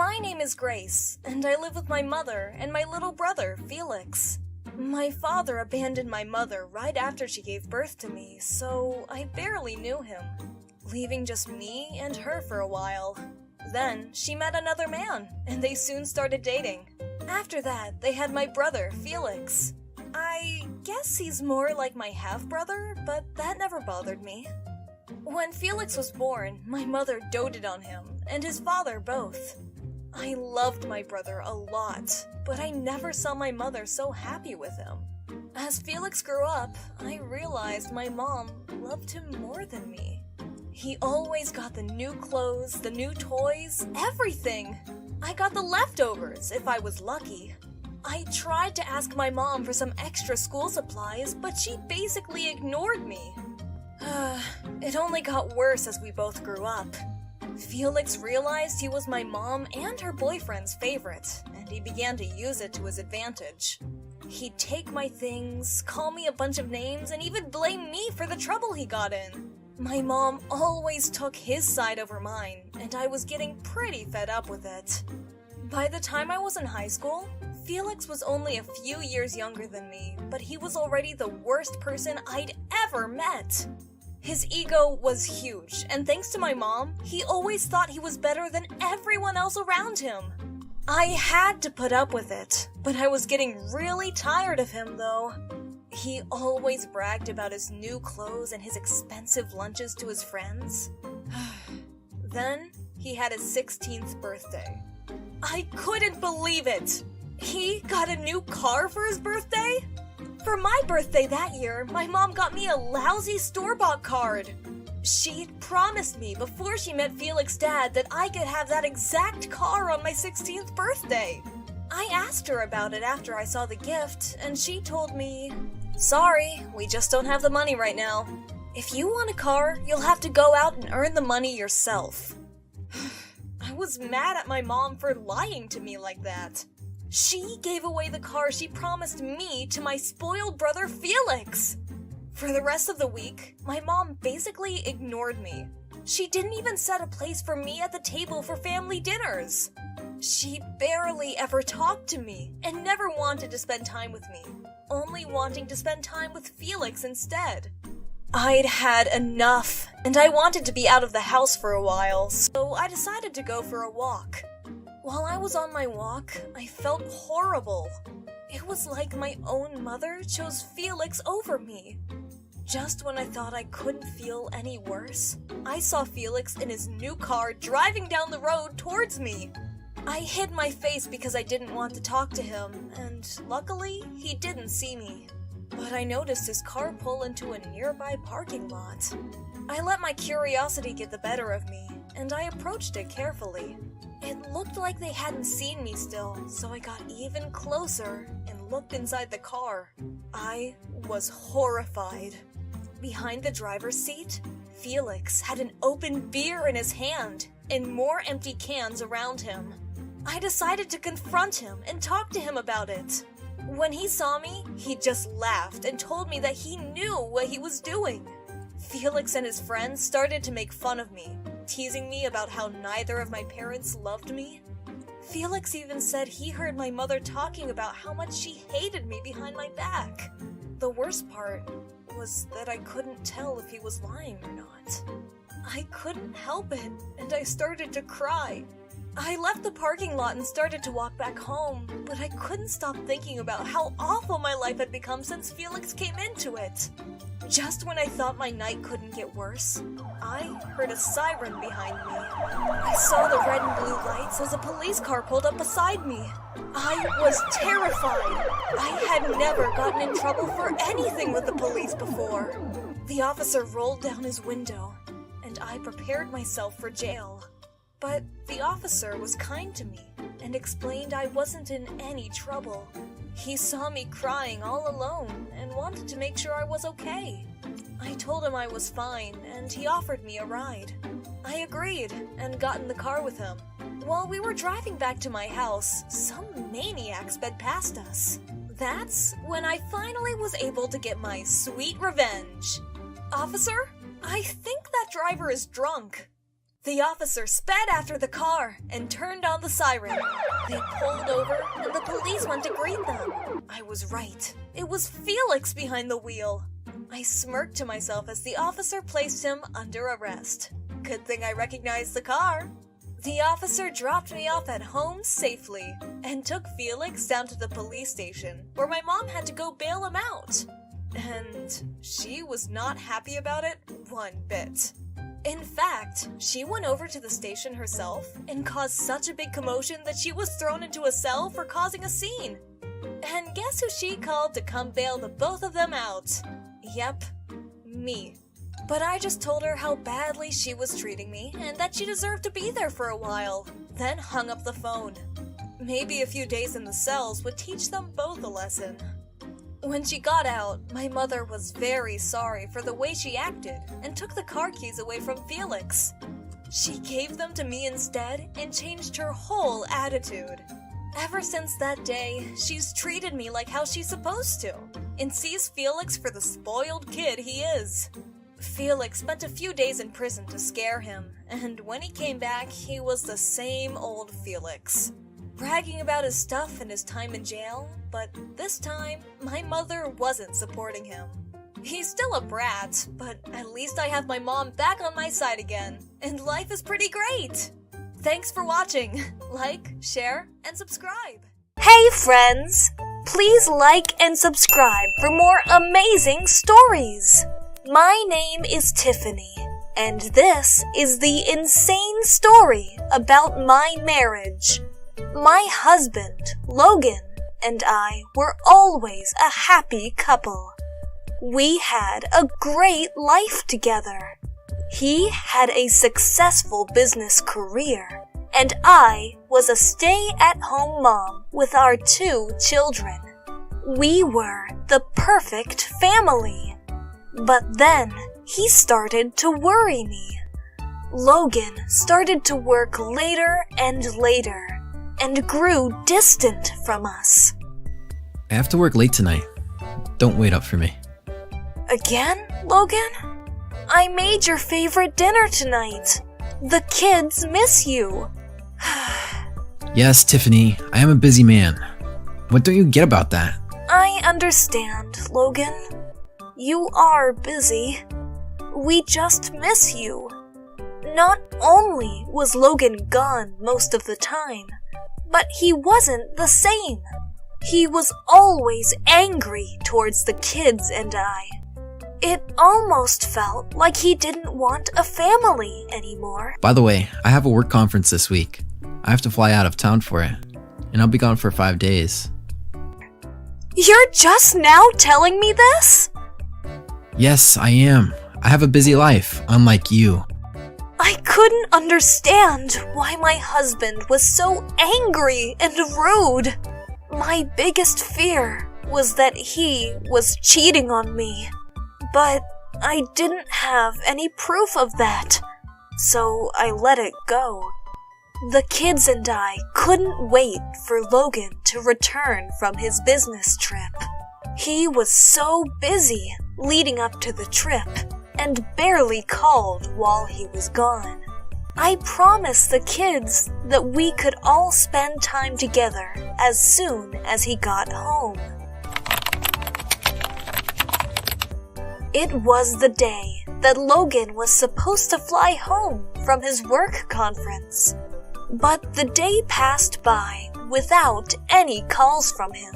My name is Grace, and I live with my mother and my little brother, Felix. My father abandoned my mother right after she gave birth to me, so I barely knew him, leaving just me and her for a while. Then, she met another man, and they soon started dating. After that, they had my brother, Felix. I guess he's more like my half-brother, but that never bothered me. When Felix was born, my mother doted on him, and his father both. I loved my brother a lot, but I never saw my mother so happy with him. As Felix grew up, I realized my mom loved him more than me. He always got the new clothes, the new toys, everything. I got the leftovers if I was lucky. I tried to ask my mom for some extra school supplies, but she basically ignored me. It only got worse as we both grew up. Felix realized he was my mom and her boyfriend's favorite, and he began to use it to his advantage. He'd take my things, call me a bunch of names, and even blame me for the trouble he got in. My mom always took his side over mine, and I was getting pretty fed up with it. By the time I was in high school, Felix was only a few years younger than me, but he was already the worst person I'd ever met. His ego was huge, and thanks to my mom, he always thought he was better than everyone else around him. I had to put up with it, but I was getting really tired of him though. He always bragged about his new clothes and his expensive lunches to his friends. Then, he had his 16th birthday. I couldn't believe it! He got a new car for his birthday? For my birthday that year, my mom got me a lousy store-bought card. She'd promised me before she met Felix's dad that I could have that exact car on my 16th birthday. I asked her about it after I saw the gift, and she told me, "Sorry, we just don't have the money right now. If you want a car, you'll have to go out and earn the money yourself." I was mad at my mom for lying to me like that. She gave away the car she promised me to my spoiled brother Felix. For the rest of the week, my mom basically ignored me. She didn't even set a place for me at the table for family dinners. She barely ever talked to me and never wanted to spend time with me, only wanting to spend time with Felix instead. I'd had enough, and I wanted to be out of the house for a while, so I decided to go for a walk. While I was on my walk, I felt horrible. It was like my own mother chose Felix over me. Just when I thought I couldn't feel any worse, I saw Felix in his new car driving down the road towards me. I hid my face because I didn't want to talk to him, and luckily, he didn't see me. But I noticed his car pull into a nearby parking lot. I let my curiosity get the better of me, and I approached it carefully. It looked like they hadn't seen me still, so I got even closer and looked inside the car. I was horrified. Behind the driver's seat, Felix had an open beer in his hand and more empty cans around him. I decided to confront him and talk to him about it. When he saw me, he just laughed and told me that he knew what he was doing. Felix and his friends started to make fun of me, teasing me about how neither of my parents loved me. Felix even said he heard my mother talking about how much she hated me behind my back. The worst part was that I couldn't tell if he was lying or not. I couldn't help it, and I started to cry. I left the parking lot and started to walk back home, but I couldn't stop thinking about how awful my life had become since Felix came into it. Just when I thought my night couldn't get worse, I heard a siren behind me. I saw the red and blue lights as a police car pulled up beside me. I was terrified. I had never gotten in trouble for anything with the police before. The officer rolled down his window, and I prepared myself for jail. But the officer was kind to me and explained I wasn't in any trouble. He saw me crying all alone and wanted to make sure I was okay. I told him I was fine, and he offered me a ride. I agreed and got in the car with him. While we were driving back to my house, some maniac sped past us. That's when I finally was able to get my sweet revenge. "Officer, I think that driver is drunk." The officer sped after the car and turned on the siren. They pulled over and the police went to greet them. I was right. It was Felix behind the wheel. I smirked to myself as the officer placed him under arrest. Good thing I recognized the car. The officer dropped me off at home safely and took Felix down to the police station where my mom had to go bail him out. And she was not happy about it one bit. In fact, she went over to the station herself and caused such a big commotion that she was thrown into a cell for causing a scene. And guess who she called to come bail the both of them out? Yep, me. But I just told her how badly she was treating me and that she deserved to be there for a while, then hung up the phone. Maybe a few days in the cells would teach them both a lesson. When she got out, my mother was very sorry for the way she acted and took the car keys away from Felix. She gave them to me instead and changed her whole attitude. Ever since that day, she's treated me like how she's supposed to and sees Felix for the spoiled kid he is. Felix spent a few days in prison to scare him, and when he came back, he was the same old Felix. Bragging about his stuff and his time in jail, but this time, my mother wasn't supporting him. He's still a brat, but at least I have my mom back on my side again, and life is pretty great! Thanks for watching! Like, share, and subscribe! Hey friends! Please like and subscribe for more amazing stories! My name is Tiffany, and this is the insane story about my marriage. My husband, Logan, and I were always a happy couple. We had a great life together. He had a successful business career, and I was a stay-at-home mom with our 2 children. We were the perfect family. But then, he started to worry me. Logan started to work later and later, and grew distant from us. I have to work late tonight. Don't wait up for me. Again, Logan? I made your favorite dinner tonight. The kids miss you. Yes, Tiffany, I am a busy man. What don't you get about that? I understand, Logan. You are busy. We just miss you. Not only was Logan gone most of the time, but he wasn't the same. He was always angry towards the kids and I. It almost felt like he didn't want a family anymore. By the way, I have a work conference this week. I have to fly out of town for it, and I'll be gone for 5 days. You're just now telling me this? Yes, I am. I have a busy life, unlike you. I couldn't understand why my husband was so angry and rude. My biggest fear was that he was cheating on me. But I didn't have any proof of that, so I let it go. The kids and I couldn't wait for Logan to return from his business trip. He was so busy leading up to the trip and barely called while he was gone. I promised the kids that we could all spend time together as soon as he got home. It was the day that Logan was supposed to fly home from his work conference. But the day passed by without any calls from him.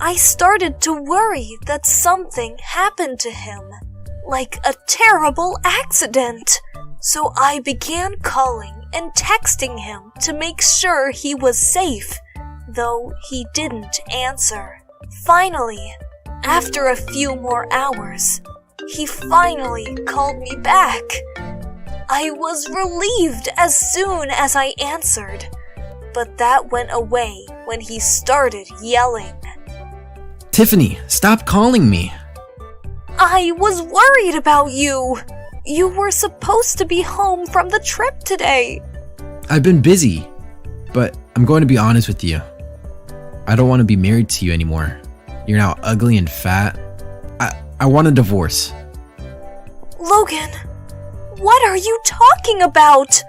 I started to worry that something happened to him, like a terrible accident. So I began calling and texting him to make sure he was safe, though he didn't answer. Finally, after a few more hours, he finally called me back. I was relieved as soon as I answered, but that went away when he started yelling. Tiffany, stop calling me. I was worried about you. You were supposed to be home from the trip today. I've been busy, but I'm going to be honest with you. I don't want to be married to you anymore. You're now ugly and fat. I want a divorce. Logan, what are you talking about?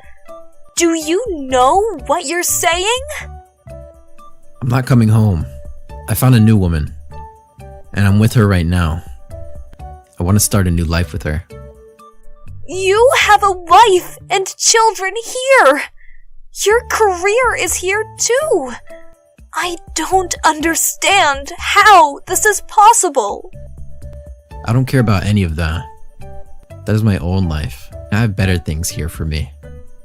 Do you know what you're saying? I'm not coming home. I found a new woman, and I'm with her right now. I want to start a new life with her. You have a wife and children here. Your career is here too. I don't understand how this is possible. I don't care about any of that. That is my own life. I have better things here for me.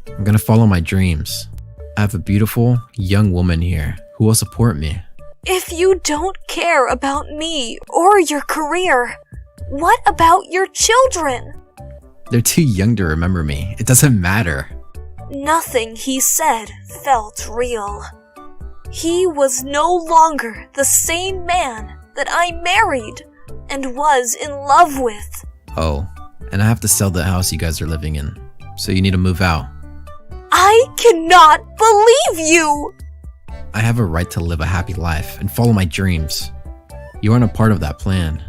I'm gonna follow my dreams. I have a beautiful, young woman here who will support me. If you don't care about me or your career, what about your children? They're too young to remember me. It doesn't matter. Nothing he said felt real. He was no longer the same man that I married and was in love with. Oh, and I have to sell the house you guys are living in, so you need to move out. I cannot believe you! I have a right to live a happy life and follow my dreams. You aren't a part of that plan.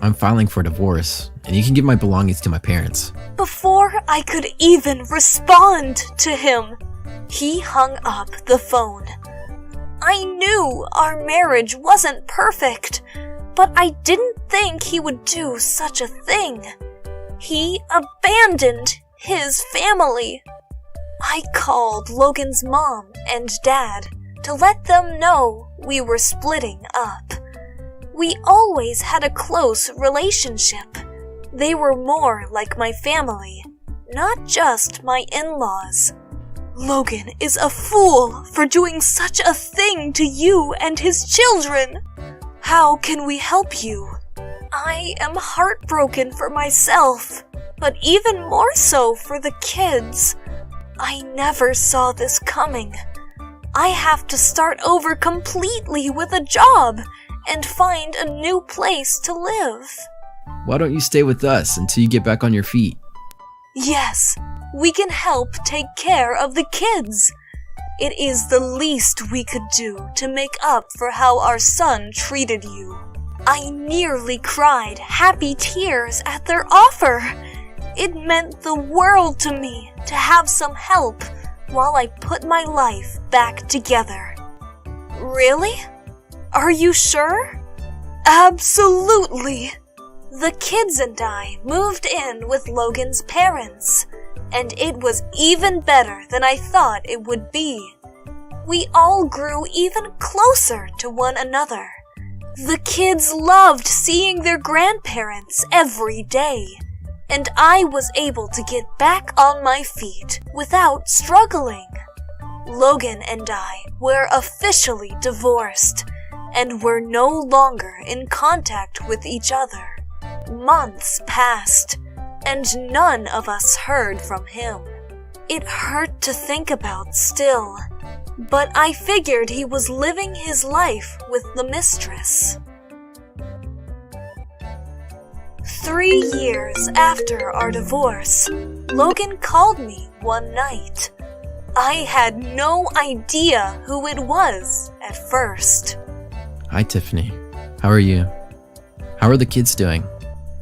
I'm filing for divorce, and you can give my belongings to my parents. Before I could even respond to him, he hung up the phone. I knew our marriage wasn't perfect, but I didn't think he would do such a thing. He abandoned his family. I called Logan's mom and dad to let them know we were splitting up. We always had a close relationship. They were more like my family, not just my in-laws. Logan is a fool for doing such a thing to you and his children. How can we help you? I am heartbroken for myself, but even more so for the kids. I never saw this coming. I have to start over completely with a job and find a new place to live. Why don't you stay with us until you get back on your feet? Yes, we can help take care of the kids. It is the least we could do to make up for how our son treated you. I nearly cried happy tears at their offer. It meant the world to me to have some help while I put my life back together. Really? Are you sure? Absolutely. The kids and I moved in with Logan's parents, and it was even better than I thought it would be. We all grew even closer to one another. The kids loved seeing their grandparents every day, and I was able to get back on my feet without struggling. Logan and I were officially divorced, and were no longer in contact with each other. Months passed, and none of us heard from him. It hurt to think about still, but I figured he was living his life with the mistress. 3 years after our divorce, Logan called me one night. I had no idea who it was at first. Hi, Tiffany. How are you? How are the kids doing?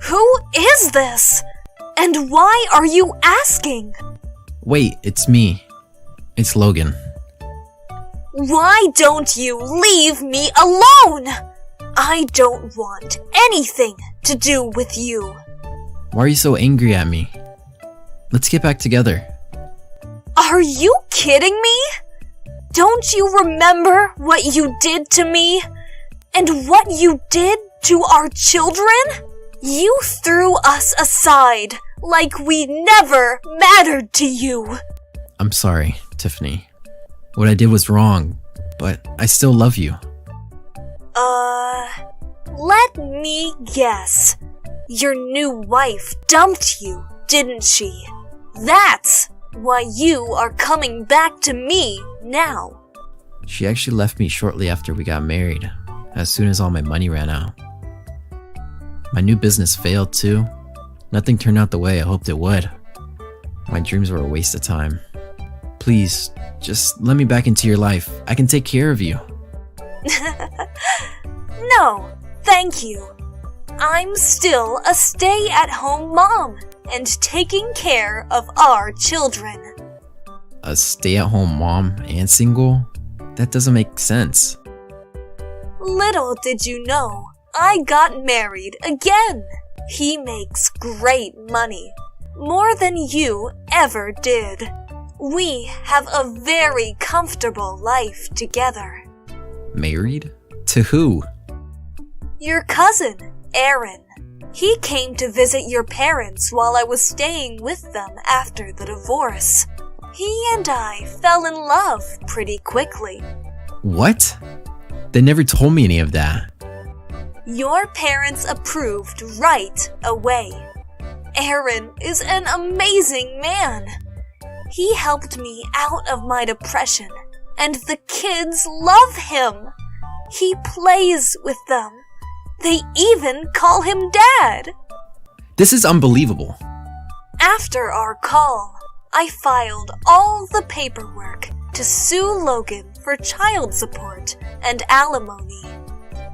Who is this? And why are you asking? Wait, it's me. It's Logan. Why don't you leave me alone? I don't want anything to do with you. Why are you so angry at me? Let's get back together. Are you kidding me? Don't you remember what you did to me? And what you did to our children? You threw us aside like we never mattered to you. I'm sorry, Tiffany. What I did was wrong, but I still love you. Let me guess. Your new wife dumped you, didn't she? That's why you are coming back to me now. She actually left me shortly after we got married, as soon as all my money ran out. My new business failed too. Nothing turned out the way I hoped it would. My dreams were a waste of time. Please, just let me back into your life. I can take care of you. No, thank you. I'm still a stay-at-home mom and taking care of our children. a stay-at-home mom and single? That doesn't make sense. Little did you know, I got married again. He makes great money. More than you ever did. We have a very comfortable life together. Married? To who? Your cousin, Aaron. He came to visit your parents while I was staying with them after the divorce. He and I fell in love pretty quickly. What? They never told me any of that. Your parents approved right away. Aaron is an amazing man. He helped me out of my depression, and the kids love him. He plays with them. They even call him Dad. This is unbelievable. After our call, I filed all the paperwork to sue Logan for child support and alimony.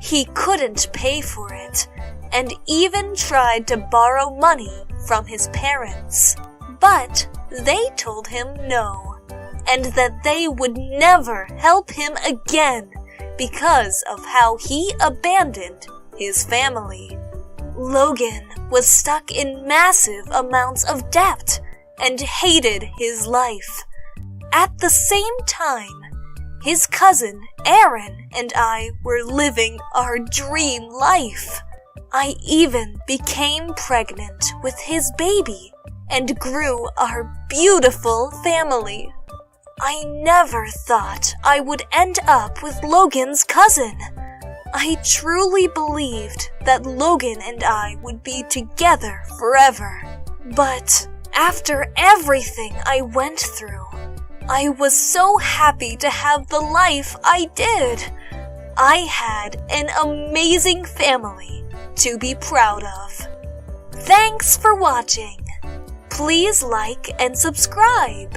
He couldn't pay for it, and even tried to borrow money from his parents. But they told him no, and that they would never help him again because of how he abandoned his family. Logan was stuck in massive amounts of debt and hated his life. At the same time, his cousin Aaron and I were living our dream life. I even became pregnant with his baby and grew our beautiful family. I never thought I would end up with Logan's cousin. I truly believed that Logan and I would be together forever. But after everything I went through, I was so happy to have the life I did. I had an amazing family to be proud of. Thanks for watching. Please like and subscribe.